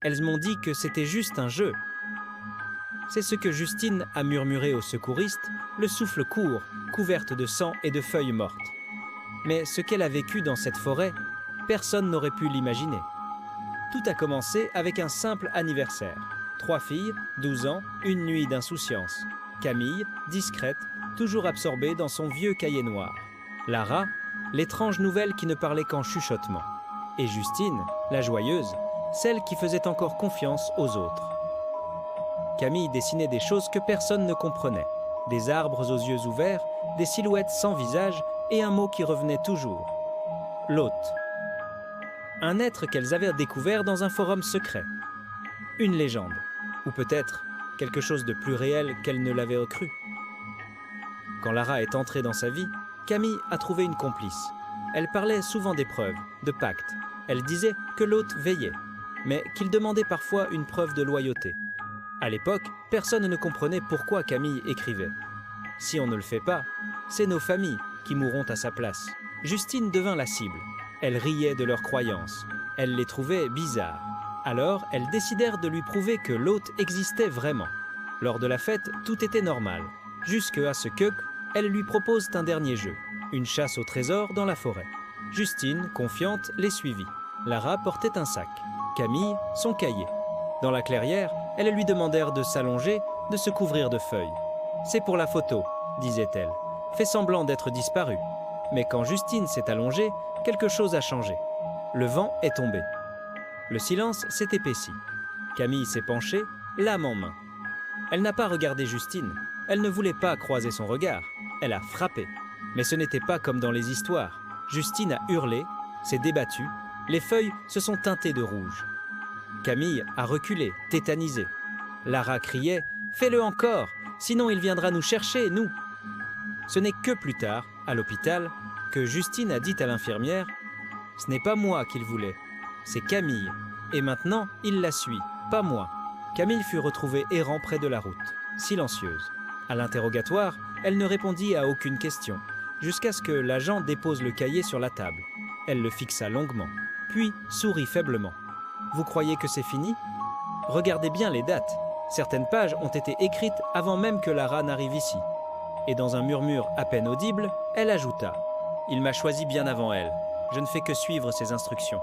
Elles m'ont dit que c'était juste un jeu. C'est ce que Justine a murmuré au secouriste, le souffle court, couverte de sang et de feuilles mortes. Mais ce qu'elle a vécu dans cette forêt, personne n'aurait pu l'imaginer. Tout a commencé avec un simple anniversaire. 3 filles, 12 ans, une nuit d'insouciance. Camille, discrète, toujours absorbée dans son vieux cahier noir. Lara, l'étrange nouvelle qui ne parlait qu'en chuchotement. Et Justine, la joyeuse, celle qui faisait encore confiance aux autres. Camille dessinait des choses que personne ne comprenait. Des arbres aux yeux ouverts, des silhouettes sans visage et un mot qui revenait toujours. L'hôte. Un être qu'elles avaient découvert dans un forum secret. Une légende. Ou peut-être quelque chose de plus réel qu'elle ne l'avait cru. Quand Lara est entrée dans sa vie, Camille a trouvé une complice. Elle parlait souvent d'épreuves, de pactes. Elle disait que l'hôte veillait, mais qu'il demandait parfois une preuve de loyauté. À l'époque, personne ne comprenait pourquoi Camille écrivait. Si on ne le fait pas, c'est nos familles qui mourront à sa place. Justine devint la cible. Elle riait de leurs croyances. Elle les trouvait bizarres. Alors, elles décidèrent de lui prouver que l'hôte existait vraiment. Lors de la fête, tout était normal. Jusqu'à ce que, elles lui proposent un dernier jeu. Une chasse au trésor dans la forêt. Justine, confiante, les suivit. Lara portait un sac. Camille, son cahier. Dans la clairière, elles lui demandèrent de s'allonger, de se couvrir de feuilles. « C'est pour la photo », disait-elle. « Fais semblant d'être disparue. » Mais quand Justine s'est allongée, quelque chose a changé. Le vent est tombé. Le silence s'est épaissi. Camille s'est penchée, lame en main. Elle n'a pas regardé Justine. Elle ne voulait pas croiser son regard. Elle a frappé. Mais ce n'était pas comme dans les histoires. Justine a hurlé, s'est débattue. Les feuilles se sont teintées de rouge. Camille a reculé, tétanisée. Lara criait « Fais-le encore, sinon il viendra nous chercher, nous !» Ce n'est que plus tard, à l'hôpital, que Justine a dit à l'infirmière « Ce n'est pas moi qu'il voulait, c'est Camille. Et maintenant, il la suit, pas moi. » Camille fut retrouvée errant près de la route, silencieuse. À l'interrogatoire, elle ne répondit à aucune question, jusqu'à ce que l'agent dépose le cahier sur la table. Elle le fixa longuement, puis sourit faiblement. « Vous croyez que c'est fini ? Regardez bien les dates. Certaines pages ont été écrites avant même que Lara n'arrive ici. » Et dans un murmure à peine audible, elle ajouta « Il m'a choisi bien avant elle. Je ne fais que suivre ses instructions. »